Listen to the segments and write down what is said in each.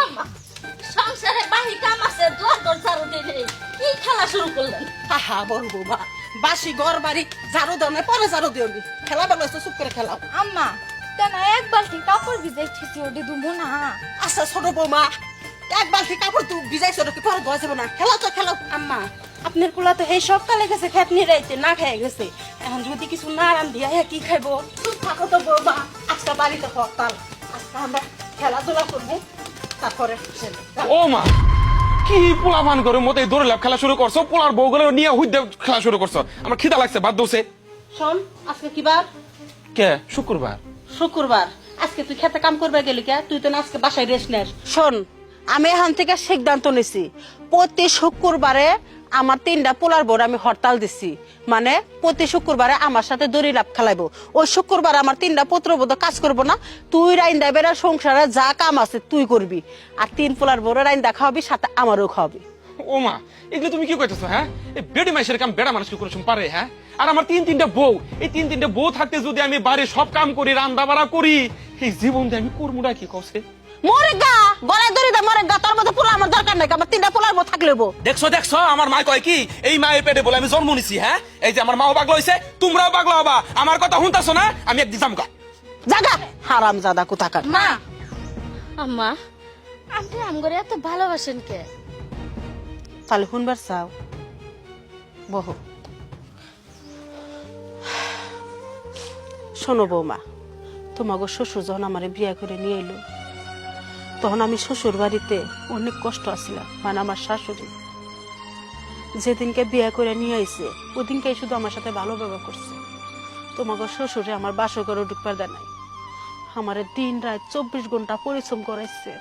আম্মা সংসারে বাহি কাম আছে দর ঝাড়ু দিলে কি খেলা শুরু করলেন? হা বড় বৌমা, বাসি ঘর বাড়ি ঝাড়ু দাও না, পরে ঝাড়ু দিও নি। খেলা ভালো আছে, চুপ করে খেলাও। আম্মা কেন এক বালতি কাপড় ভিজাইছি ওটি দুমো না। আচ্ছা ছোট বৌমা, এক বালতি কাপড় তুই ভিজাইছো নাকি, পরে ধোয়া যাবে না। খেলাও তো খেলাও। আম্মা আপনার পোলা তো এই সকালে গেছে খেত নিরাইতে, না খেয়ে গেছে। এখন যদি কিছু না রান্ধি কি খাইবো? চুপ থাকো তো বৌমা, আজকে বাড়িতে হরতাল। আজকে আমরা খেলাধুলা করবো, তারপরে ও মা, কি পোলা মান করে মতো দৌড়ে লাভ খেলা শুরু করছো? পোলার বউগুলো নিয়ে হুইদে খেলা শুরু করছো। আমার খিদা লাগছে, বাদ দোছে। শোন, আজকে কি বার? কে? শুক্রবার। শুক্রবার। আজকে তুই খেতে কাম করবে গেলি কে? তুই তো না আজকে বাসায় রেস্ট নেস। শোন, আমি এখান থেকে সিদ্ধান্ত নিছি, প্রতি শুক্রবারে আমার 3টা পোলার বোর আমি হরতাল দিছি। মানে প্রতি শুক্রবারে আমার সাথে দড়ি লাভ খেলাইবো। ওই শুক্রবার আমার 3টা পুত্রবোধ কাজ করবো না। তুই রাইন্দা বেড়া সংসারে যা কাম আছে তুই করবি, আর 3 পোলার বোর রাইন্দা খাওয়াবি, সাথে আমারও খাওয়াবি। ও মা, এগুলো তুমি কি কইতেছো? হ্যাঁ, এই বেডি মাইসের কাম বেড়া মানুষ কি করে পারে? হ্যাঁ, আর আমার 3-3টা বউ, এই 3-3টা বউ থাকতে যদি আমি বাড়ির সব কাম করি, রান্না বাড়া করি, এই জীবন দিয়ে আমি করবো কি কছে? মরে গা, গলায় দড়ি দে, মরে গা। তোর মতো পোলা আমার দরকার নাই, আমার 3টা পোলার বউ থাকলে বউ। দেখছো দেখছো, আমার মা কয় কি, এই মায়ের পেটে বলে আমি জন্ম নিছি। হ্যাঁ, এই যে আমার মাও পাগলা হইছে, তোমরাও পাগলা হবা। আমার কথা শুনতাছো না? আমি একদিন জামকা জাগা হারাম জাদা কোথাকার। মা, আম্মা আপনি আমগরে এত ভালোবাসেন কে? তাহলে শুনবার চাও, বহু শোনো বৌমা, তোমাকে শ্বশুর যখন আমার বিয়ে করে নিয়ে এলো, তখন আমি শ্বশুর বাড়িতে অনেক কষ্ট আসছিলাম। মানে আমার শাশুড়ি যেদিনকে বিয়ে করে নিয়ে আইছে, ওদিনকে শুধু আমার সাথে ভালো ব্যবহার করছে। তোমাকে শ্বশুরে আমার বাসর ঘরে ঢুকবার দেয় নাই, আমারে দিন রাত 24 ঘন্টা পরিশ্রম করাইছে,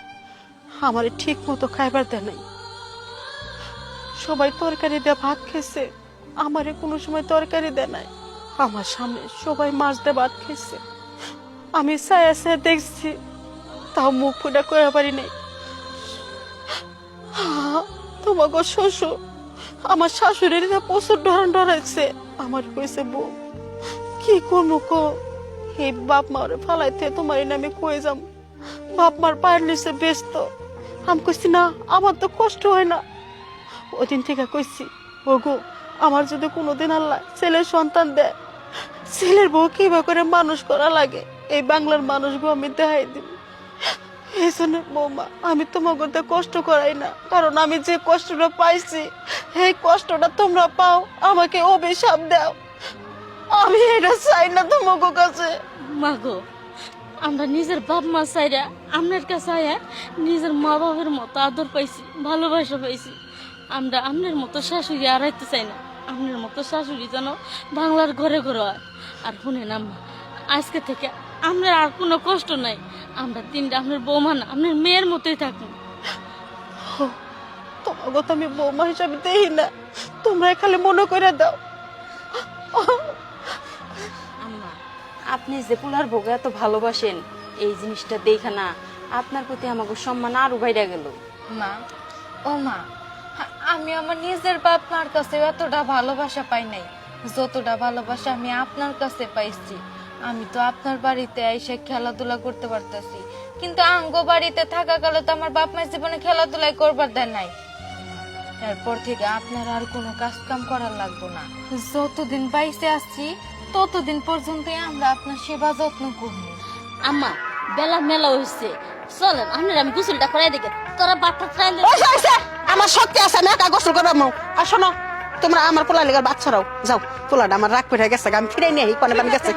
আমারে ঠিক মতো খাইবার দেয় নাই। সবাই তরকারি দিয়ে ভাত খেয়েছে, আমারে কোনো সময় তরকারি দেয় নাই। আমার সামনে সবাই মাছ দিয়ে ভাত খেয়েছে, আমি ছায়া ছায়া দেখছি, তাও মুখ ফুটা করা পারি নাই। তোমাকে শ্বশুর আমার শাশুড়ির প্রচুর ডরাইছে। আমার কইছে, বউ কি করবো কো, এই বাপ মারে ফালাইতে তোমার নামে কয়ে যাম, বাপ মার পায়ের নিচে ব্যস্ত। আমি কইছি না, আমার তো কষ্ট হয় না। ওই দিন থেকে কইছি, ওগো আমার যদি কোনোদিন আল্লাহ ছেলের সন্তান দেয়, ছেলের বউ কিভাবে করে মানুষ করা লাগে এই বাংলার মানুষগো আমি দেখাই দিব। এই জন্য বৌমা, আমি তোমাকে কষ্ট করাই না, কারণ আমি যে কষ্টটা পাইছি এই কষ্টটা তোমরা পাও, আমাকে অভিশাপ দাও। আমি এটা চাই না তোমাকে কাছে। মাগো, আমরা নিজের বাপ মা চাইরা আপনার কাছে আয়া নিজের মা বাবার মতো আদর পাইছি, ভালোবাসা পাইছি। আমরা আপনার মতো শাশুড়ি আড়াইতে চাই না। আপনার মতো শাশুড়ি যেন বাংলার ঘরে ঘরে হয়। আর শুনেন আম্মা, আজকে থেকে আপনার আর কোনো কষ্ট নাই। আমরা 3টা আপনার বৌমা না, আপনার মেয়ের মতোই থাকুন। তোমাকে তো আমি বৌমা হিসাবে দেখি না, তোমরা খালি মনে করে দাও। আম্মা আপনি যে পোলার বউকে এত ভালোবাসেন, এই জিনিসটা দেখা না আপনার প্রতি আমাকে সম্মান আরো বাইরে গেল। মা, ও মা, আমি আমার নিজের বাপ মার কাছে এতটা ভালোবাসা পাই নাই যতটা ভালোবাসা আমি আপনার কাছে পাইছি। আমি তো আপনার বাড়িতে এসে খেলাধুলা করতে পারতেছি, কিন্তু আঙ্গ বাড়িতে থাকাকালে তো আমার বাপ মায়ের জীবনে খেলাধুলাই করবার দেয় নাই। এরপর থেকে আপনার আর কোনো কাজ কাম করার লাগবে না। যতদিন বাইসে আসছি ততদিন পর্যন্তই আমরা আপনার সেবা যত্ন করব। আম্মা বেলা মেলা হয়েছে, চলেন আপনার আমি গোসলটা করাই দেখে তোরা বাচ্চা চাইলে। আমার শক্তি আছে, আমি একা গোসল করবো। আর শোনো, তোমরা আমার পোলা লেগার বাচ্চারাও যাও, পোলাটা আমার রাগ পেয়ে গেছে, আমি ফিরে নিয়ে কোনে গেছে।